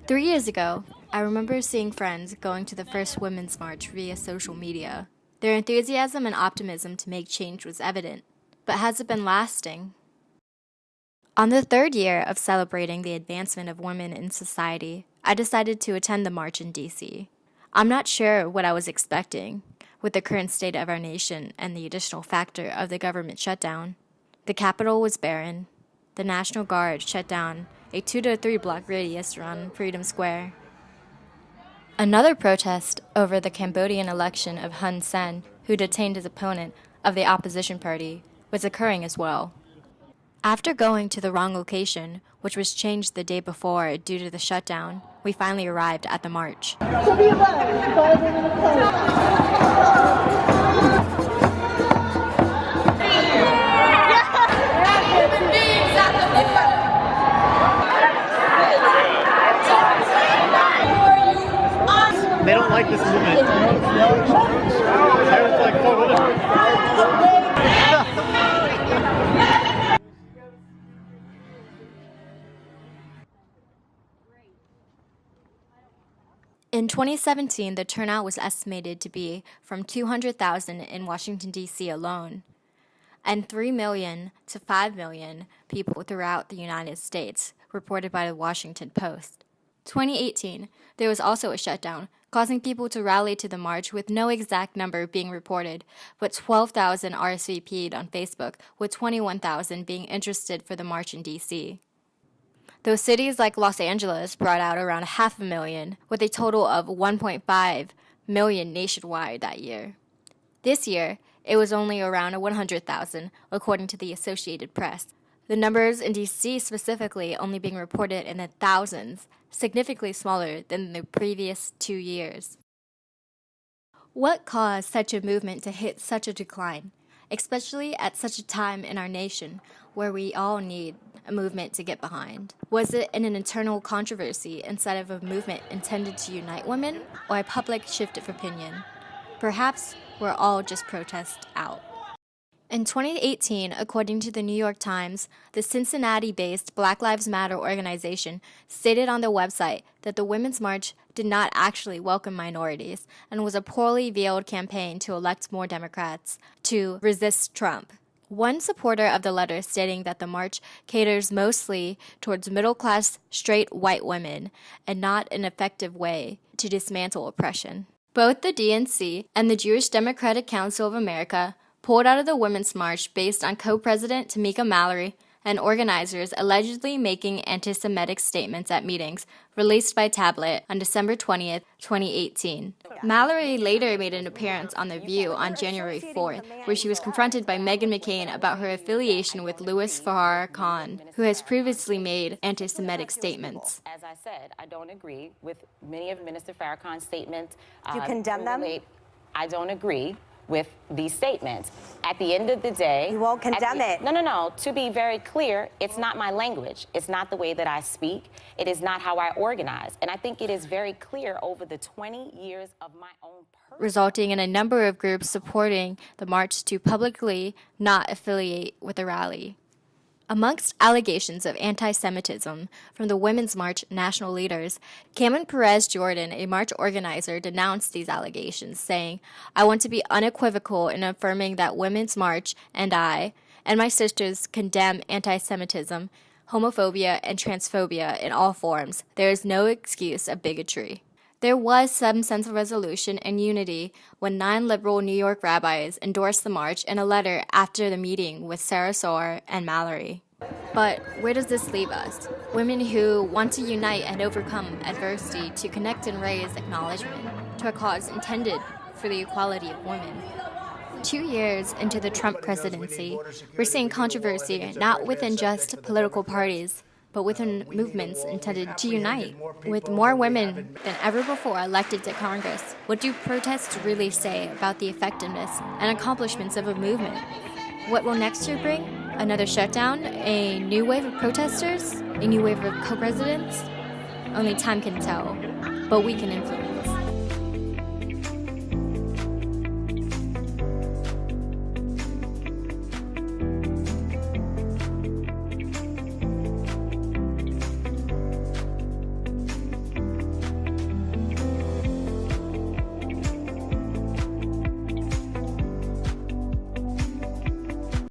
3 years ago, I remember seeing friends going to the first Women's March via social media. Their enthusiasm and optimism to make change was evident, but has it been lasting? On the third year of celebrating the advancement of women in society, I decided to attend the march in D.C. I'm not sure what I was expecting, with the current state of our nation and the additional factor of the government shutdown. The Capitol was barren. The National Guard shut down a 2 to 3 block radius around Freedom Square. Another protest over the Cambodian election of Hun Sen, who detained his opponent of the opposition party, was occurring as well. After going to the wrong location, which was changed the day before due to the shutdown, we finally arrived at the march. They don't like this movement. They're like, oh, whatever. In 2017, the turnout was estimated to be from 200,000 in Washington, D.C. alone, and 3 million to 5 million people throughout the United States, reported by the Washington Post. 2018, there was also a shutdown, causing people to rally to the march with no exact number being reported, but 12,000 RSVP'd on Facebook, with 21,000 being interested for the march in D.C. Though cities like Los Angeles brought out around 500,000, with a total of 1.5 million nationwide that year. This year, it was only around 100,000, according to the Associated Press. The numbers in D.C. specifically only being reported in the thousands, significantly smaller than the previous 2 years. What caused such a movement to hit such a decline, especially at such a time in our nation where we all need a movement to get behind? Was it an internal controversy instead of a movement intended to unite women, or a public shift of opinion? Perhaps we're all just protest out. In 2018, according to the New York Times, the Cincinnati-based Black Lives Matter organization stated on their website that the Women's March did not actually welcome minorities and was a poorly veiled campaign to elect more Democrats to resist Trump. One supporter of the letter stating that the march caters mostly towards middle-class, straight white women and not an effective way to dismantle oppression. Both the DNC and the Jewish Democratic Council of America pulled out of the Women's March based on co-president Tamika Mallory and organizers allegedly making anti-Semitic statements at meetings released by Tablet on December 20th, 2018. Mallory later made an appearance on The View on January 4th, where she was confronted by Meghan McCain about her affiliation with Louis Farrakhan, who has previously made anti-Semitic statements. As I said, I don't agree with many of Minister Farrakhan's statements. Do you condemn them? I don't agree with these statements. At the end of the day... You won't condemn it. No. To be very clear, it's not my language. It's not the way that I speak. It is not how I organize. And I think it is very clear over the 20 years of my own personal... Resulting in a number of groups supporting the march to publicly not affiliate with the rally. Amongst allegations of anti-Semitism from the Women's March national leaders, Cameron Perez Jordan, a march organizer, denounced these allegations, saying, "I want to be unequivocal in affirming that Women's March and I and my sisters condemn anti-Semitism, homophobia, and transphobia in all forms. There is no excuse of bigotry." There was some sense of resolution and unity when 9 liberal New York rabbis endorsed the march in a letter after the meeting with Sarah Soar and Mallory. But where does this leave us? Women who want to unite and overcome adversity to connect and raise acknowledgement to a cause intended for the equality of women. 2 years into the Trump presidency, we're seeing controversy not within just political parties, but within movements intended to unite. With more women than ever before elected to Congress, what do protests really say about the effectiveness and accomplishments of a movement? What will next year bring? Another shutdown? A new wave of protesters? A new wave of co-presidents? Only time can tell, but we can influence.